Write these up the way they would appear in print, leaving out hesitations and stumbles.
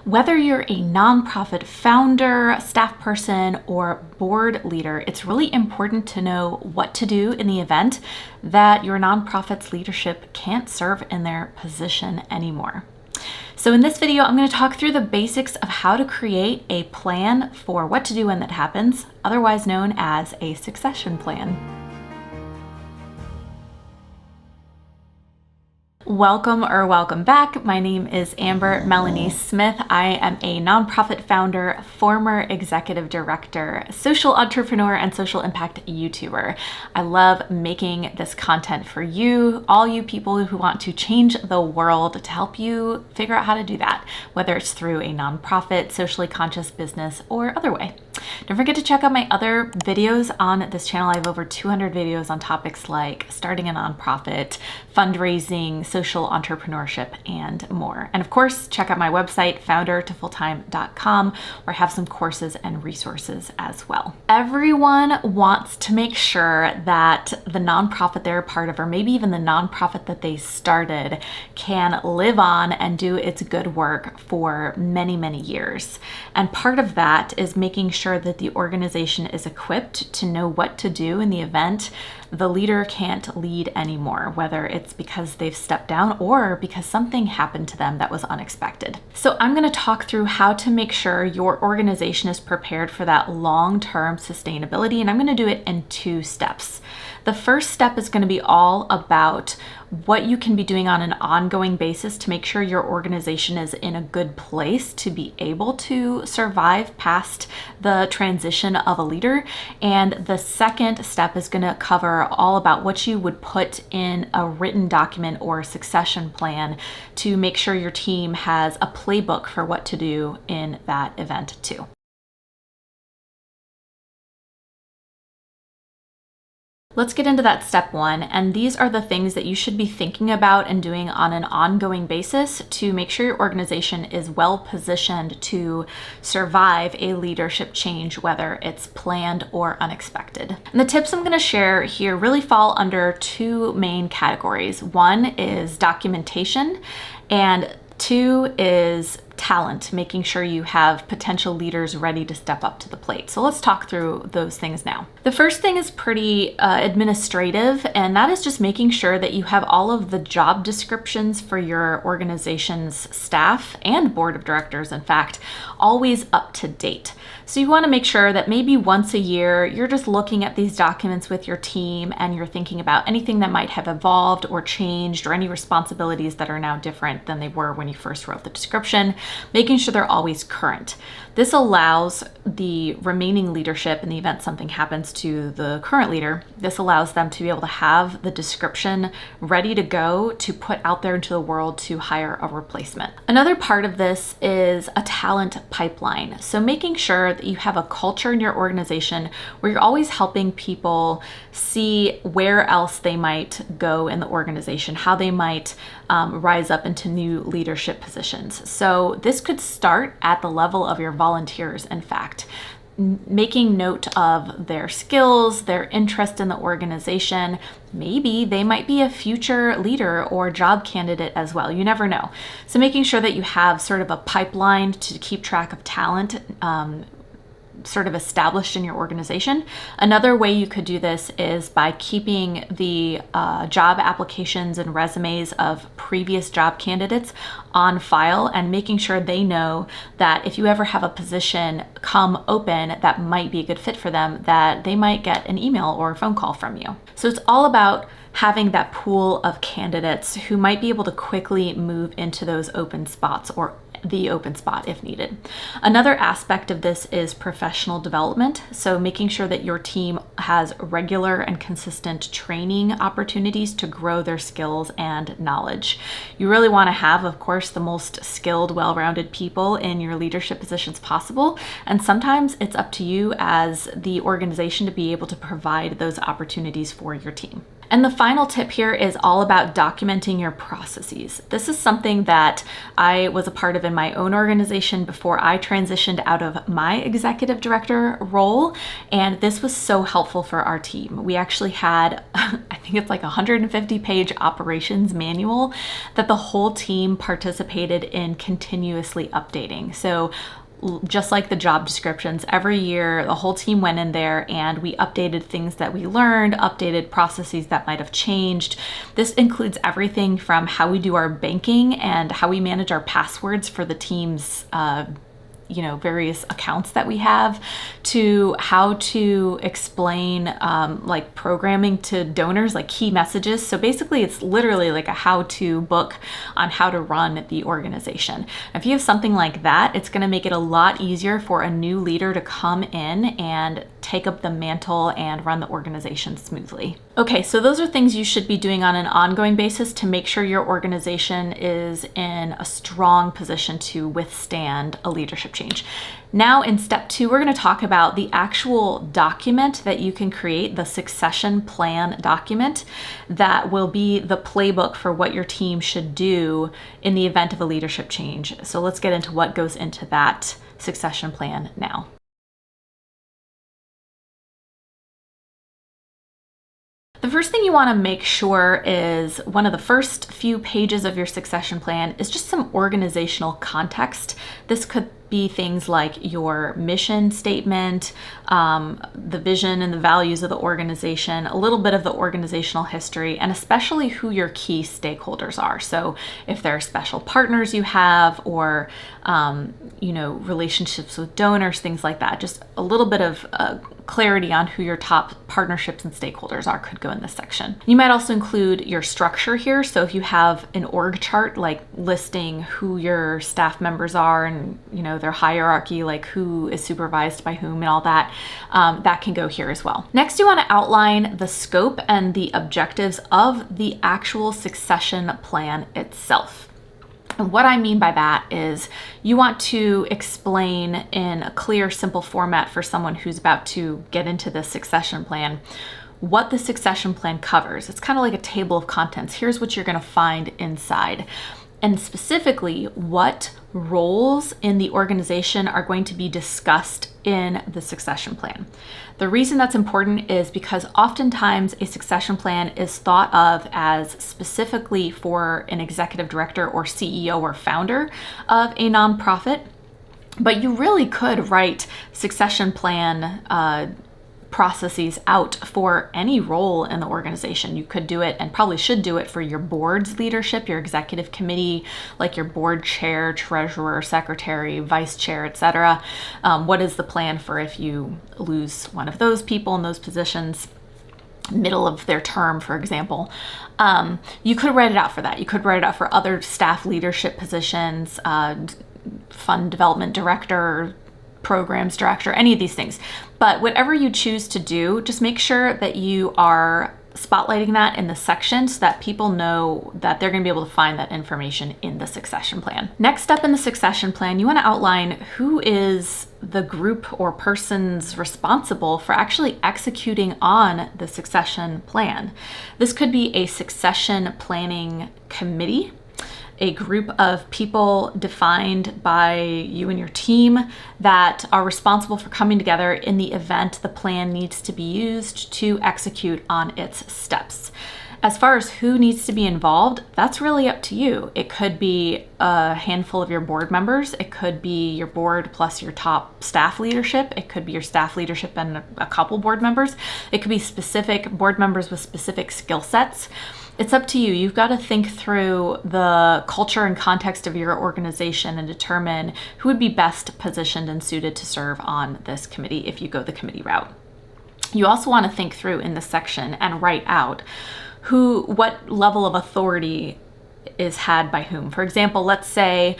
Whether you're a nonprofit founder, staff person, or board leader, it's really important to know what to do in the event that your nonprofit's leadership can't serve in their position anymore. So in this video, I'm going to talk through the basics of how to create a plan for what to do when that happens, otherwise known as a succession plan. Welcome back. My name is Amber Melanie Smith. I am a nonprofit founder, former executive director, social entrepreneur, and social impact YouTuber. I love making this content for you, all you people who want to change the world, to help you figure out how to do that, whether it's through a nonprofit, socially conscious business, or other way. Don't forget to check out my other videos on this channel. I have over 200 videos on topics like starting a nonprofit, fundraising, social entrepreneurship, and more. And of course, check out my website, foundertofulltime.com, where I have some courses and resources as well. Everyone wants to make sure that the nonprofit they're a part of, or maybe even the nonprofit that they started, can live on and do its good work for many, many years. And part of that is making sure that the organization is equipped to know what to do in the event the leader can't lead anymore, whether it's because they've stepped down or because something happened to them that was unexpected. So I'm going to talk through how to make sure your organization is prepared for that long-term sustainability, and I'm going to do it in 2 steps. The first step is going to be all about what you can be doing on an ongoing basis to make sure your organization is in a good place to be able to survive past the transition of a leader. And the second step is going to cover all about what you would put in a written document or succession plan to make sure your team has a playbook for what to do in that event too. Let's get into that step 1, and these are the things that you should be thinking about and doing on an ongoing basis to make sure your organization is well positioned to survive a leadership change, whether it's planned or unexpected. And the tips I'm going to share here really fall under 2 main categories. One is documentation, and 2 is talent, making sure you have potential leaders ready to step up to the plate. So let's talk through those things now. The first thing is pretty administrative, and that is just making sure that you have all of the job descriptions for your organization's staff and board of directors, in fact, always up to date. So you want to make sure that maybe once a year, you're just looking at these documents with your team and you're thinking about anything that might have evolved or changed, or any responsibilities that are now different than they were when you first wrote the description, making sure they're always current. This allows the remaining leadership, in the event something happens to the current leader, this allows them to be able to have the description ready to go to put out there into the world to hire a replacement. Another part of this is a talent pipeline. So making sure that you have a culture in your organization where you're always helping people see where else they might go in the organization, how they might rise up into new leadership positions. So this could start at the level of your volunteers, in fact. Making note of their skills, their interest in the organization. Maybe they might be a future leader or job candidate as well. You never know. So making sure that you have sort of a pipeline to keep track of talent sort of established in your organization. Another way you could do this is by keeping the job applications and resumes of previous job candidates on file and making sure they know that if you ever have a position come open that might be a good fit for them, that they might get an email or a phone call from you. So it's all about having that pool of candidates who might be able to quickly move into those open spots or the open spot if needed. Another aspect of this is professional development. So making sure that your team has regular and consistent training opportunities to grow their skills and knowledge. You really want to have, of course, the most skilled, well-rounded people in your leadership positions possible. And sometimes it's up to you as the organization to be able to provide those opportunities for your team. And the final tip here is all about documenting your processes. This is something that I was a part of in my own organization before I transitioned out of my executive director role. And this was so helpful for our team. We actually had, I think it's like a 150-page operations manual that the whole team participated in continuously updating. So just like the job descriptions, every year the whole team went in there and we updated things that we learned, updated processes that might have changed. This includes everything from how we do our banking and how we manage our passwords for the team's various accounts that we have, to how to explain like programming to donors, like key messages. So basically it's literally like a how-to book on how to run the organization. If you have something like that, it's going to make it a lot easier for a new leader to come in and take up the mantle and run the organization smoothly. Okay, so those are things you should be doing on an ongoing basis to make sure your organization is in a strong position to withstand a leadership change. Now in step 2, we're going to talk about the actual document that you can create, the succession plan document that will be the playbook for what your team should do in the event of a leadership change. So let's get into what goes into that succession plan now. The first thing you want to make sure is one of the first few pages of your succession plan is just some organizational context. This could be things like your mission statement, the vision and the values of the organization, a little bit of the organizational history, and especially who your key stakeholders are. So if there are special partners you have, or relationships with donors, things like that, just a little bit of clarity on who your top partnerships and stakeholders are could go in this section. You might also include your structure here. So if you have an org chart, like listing who your staff members are and their hierarchy, like who is supervised by whom and all that, that can go here as well. Next, you want to outline the scope and the objectives of the actual succession plan itself. And what I mean by that is you want to explain in a clear, simple format for someone who's about to get into the succession plan what the succession plan covers. It's kind of like a table of contents. Here's what you're going to find inside. And specifically, what roles in the organization are going to be discussed in the succession plan. The reason that's important is because oftentimes a succession plan is thought of as specifically for an executive director or CEO or founder of a nonprofit, but you really could write succession plan processes out for any role in the organization. You could do it and probably should do it for your board's leadership, your executive committee, like your board chair, treasurer, secretary, vice chair, etc. What is the plan for if you lose one of those people in those positions, middle of their term, for example? You could write it out for that. You could write it out for other staff leadership positions, fund development director, programs director, any of these things. But whatever you choose to do, just make sure that you are spotlighting that in the section so that people know that they're going to be able to find that information in the succession plan. Next step in the succession plan, you want to outline who is the group or persons responsible for actually executing on the succession plan. This could be a succession planning committee, a group of people defined by you and your team that are responsible for coming together in the event the plan needs to be used to execute on its steps. As far as who needs to be involved, that's really up to you. It could be a handful of your board members. It could be your board plus your top staff leadership. It could be your staff leadership and a couple board members. It could be specific board members with specific skill sets. It's up to you. You've got to think through the culture and context of your organization and determine who would be best positioned and suited to serve on this committee if you go the committee route. You also want to think through in this section and write out what level of authority is had by whom. For example, let's say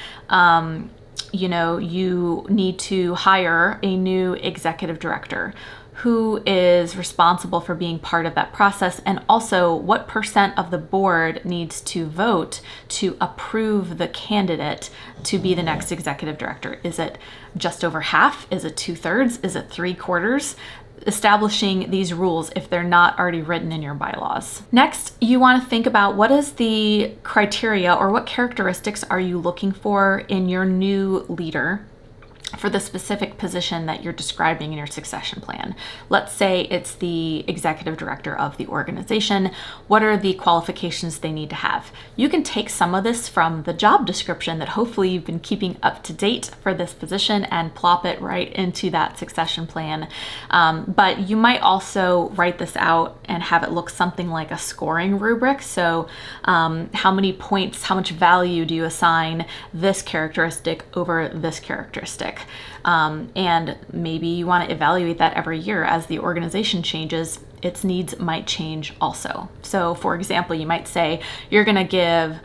you need to hire a new executive director. Who is responsible for being part of that process, and also what % of the board needs to vote to approve the candidate to be the next executive director? Is it just over half? Is it 2/3? Is it 3/4? establishing these rules if they're not already written in your bylaws. Next, you want to think about what is the criteria or what characteristics are you looking for in your new leader for the specific position that you're describing in your succession plan. Let's say it's the executive director of the organization. What are the qualifications they need to have? You can take some of this from the job description that hopefully you've been keeping up to date for this position and plop it right into that succession plan. But you might also write this out and have it look something like a scoring rubric. So how many points, how much value do you assign this characteristic over this characteristic? And maybe you want to evaluate that every year as the organization changes. Its needs might change also. So for example, you might say you're going to give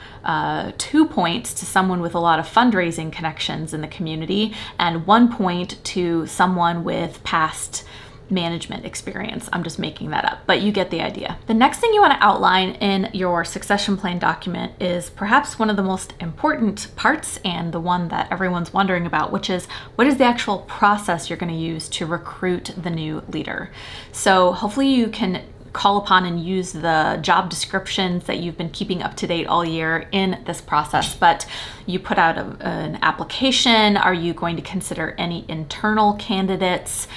2 points to someone with a lot of fundraising connections in the community and 1 point to someone with past management experience. I'm just making that up, but you get the idea. The next thing you want to outline in your succession plan document is perhaps one of the most important parts and the one that everyone's wondering about, which is what is the actual process you're going to use to recruit the new leader. So hopefully you can call upon and use the job descriptions that you've been keeping up to date all year in this process, but you put out an application. Are you going to consider any internal candidates?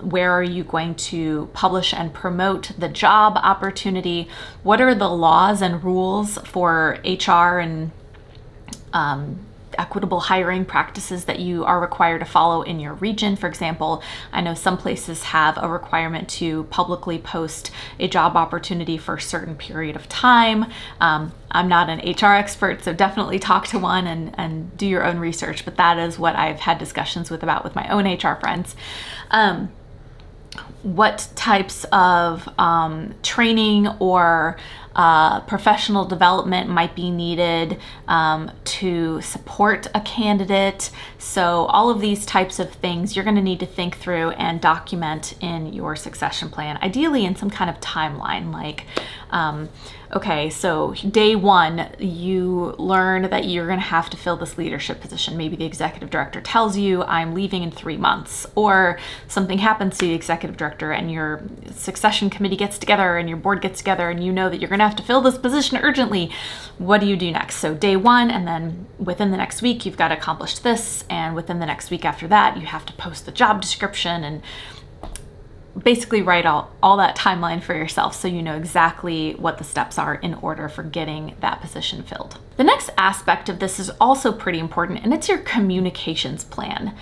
Where are you going to publish and promote the job opportunity? What are the laws and rules for HR and equitable hiring practices that you are required to follow in your region? For example, I know some places have a requirement to publicly post a job opportunity for a certain period of time. I'm not an HR expert, so definitely talk to one and do your own research, but that is what I've had discussions with my own HR friends. What types of training or professional development might be needed to support a candidate. So all of these types of things you're going to need to think through and document in your succession plan, ideally in some kind of timeline, like okay, so day one, you learn that you're going to have to fill this leadership position. Maybe the executive director tells you, I'm leaving in 3 months, or something happens to the executive director and your succession committee gets together and your board gets together and you know that you're going to have to fill this position urgently. What do you do next? So day one, and then within the next week, you've got to accomplish this. And within the next week after that, you have to post the job description and basically write all that timeline for yourself so you know exactly what the steps are in order for getting that position filled. The next aspect of this is also pretty important, and it's your communications plan.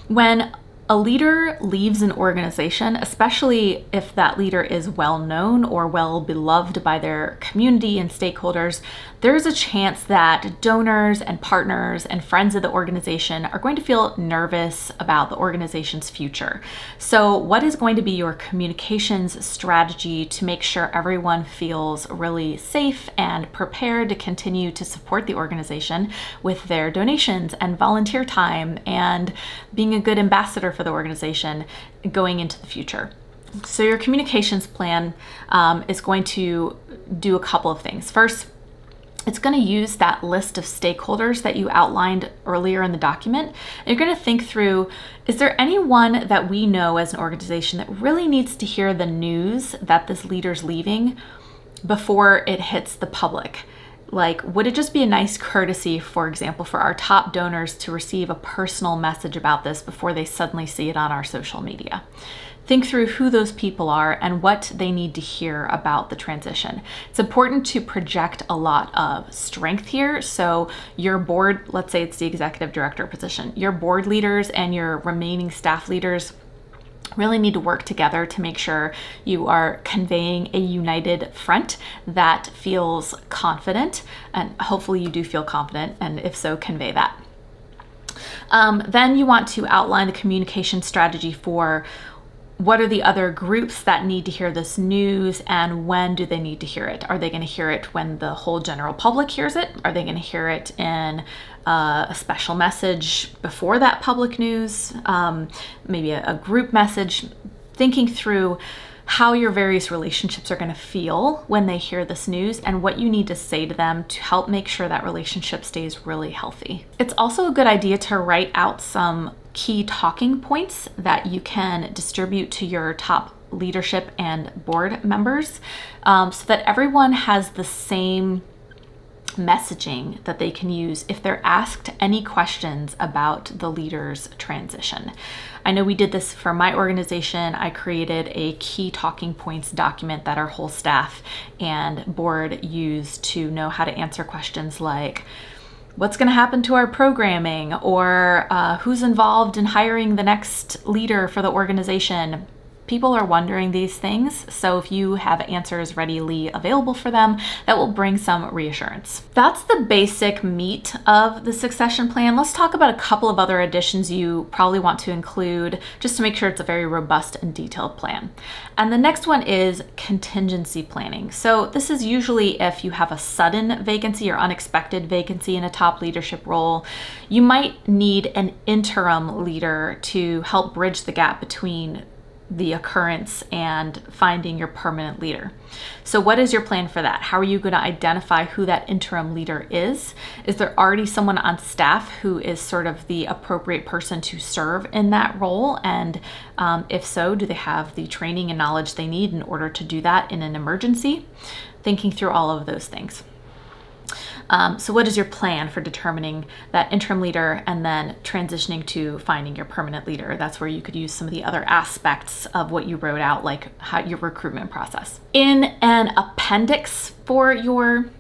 When a leader leaves an organization, especially if that leader is well known or well beloved by their community and stakeholders, there's a chance that donors and partners and friends of the organization are going to feel nervous about the organization's future. So what is going to be your communications strategy to make sure everyone feels really safe and prepared to continue to support the organization with their donations and volunteer time and being a good ambassador for the organization going into the future? So your communications plan is going to do a couple of things. First, it's going to use that list of stakeholders that you outlined earlier in the document. And you're going to think through, is there anyone that we know as an organization that really needs to hear the news that this leader's leaving before it hits the public? Like, would it just be a nice courtesy, for example, for our top donors to receive a personal message about this before they suddenly see it on our social media? Think through who those people are and what they need to hear about the transition. It's important to project a lot of strength here. So your board, let's say it's the executive director position, your board leaders and your remaining staff leaders really need to work together to make sure you are conveying a united front that feels confident, and hopefully you do feel confident, and if so, convey that. Then you want to outline the communication strategy for what are the other groups that need to hear this news and when do they need to hear it? Are they going to hear it when the whole general public hears it? Are they going to hear it in a special message before that public news? Maybe a group message? Thinking through how your various relationships are going to feel when they hear this news and what you need to say to them to help make sure that relationship stays really healthy. It's also a good idea to write out some key talking points that you can distribute to your top leadership and board members, so that everyone has the same messaging that they can use if they're asked any questions about the leader's transition. I know we did this for my organization. I created a key talking points document that our whole staff and board use to know how to answer questions like, what's going to happen to our programming, or who's involved in hiring the next leader for the organization. People are wondering these things, so if you have answers readily available for them, that will bring some reassurance. That's the basic meat of the succession plan. Let's talk about a couple of other additions you probably want to include just to make sure it's a very robust and detailed plan. And the next one is contingency planning. So this is usually if you have a sudden vacancy or unexpected vacancy in a top leadership role. You might need an interim leader to help bridge the gap between the occurrence and finding your permanent leader. So what is your plan for that? How are you going to identify who that interim leader is? Is there already someone on staff who is sort of the appropriate person to serve in that role? And if so, do they have the training and knowledge they need in order to do that in an emergency? Thinking through all of those things. So what is your plan for determining that interim leader and then transitioning to finding your permanent leader? That's where you could use some of the other aspects of what you wrote out, like your recruitment process. In an appendix for your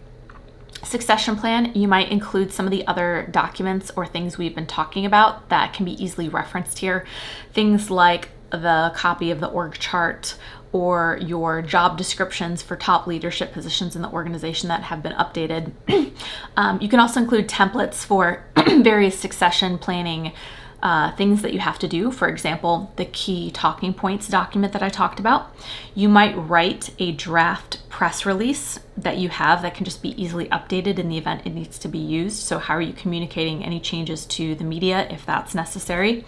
succession plan, you might include some of the other documents or things we've been talking about that can be easily referenced here. Things like the copy of the org chart or your job descriptions for top leadership positions in the organization that have been updated. You can also include templates for various succession planning things that you have to do. For example, the key talking points document that I talked about. You might write a draft press release that you have that can just be easily updated in the event it needs to be used. So how are you communicating any changes to the media if that's necessary?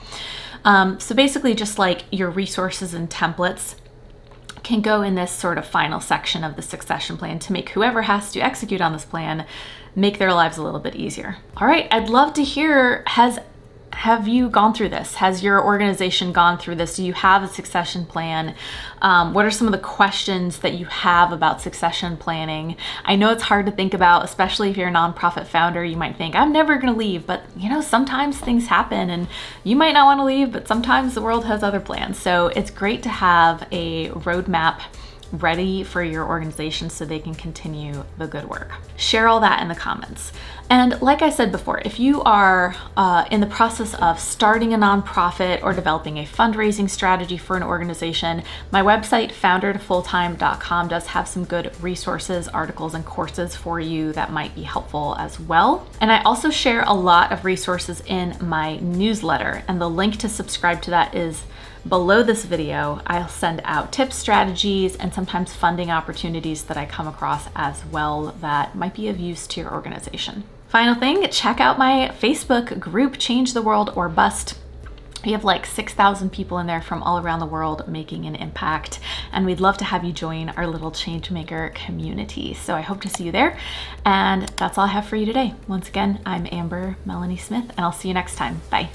So basically just like your resources and templates can go in this sort of final section of the succession plan to make whoever has to execute on this plan make their lives a little bit easier. All right, I'd love to hear, have you gone through this? Has your organization gone through this? Do you have a succession plan? What are some of the questions that you have about succession planning? I know it's hard to think about, especially if you're a nonprofit founder. You might think, I'm never going to leave, but sometimes things happen and you might not want to leave, but sometimes the world has other plans. So it's great to have a roadmap ready for your organization so they can continue the good work. Share all that in the comments. And like I said before, if you are in the process of starting a nonprofit or developing a fundraising strategy for an organization, my website, foundertofulltime.com, does have some good resources, articles, and courses for you that might be helpful as well. And I also share a lot of resources in my newsletter, and the link to subscribe to that is below this video. I'll send out tips, strategies, and sometimes funding opportunities that I come across as well that might be of use to your organization. Final thing, check out my Facebook group, Change the World or Bust. We have like 6,000 people in there from all around the world making an impact, and we'd love to have you join our little changemaker community. So I hope to see you there, and that's all I have for you today. Once again, I'm Amber Melanie Smith, and I'll see you next time. Bye.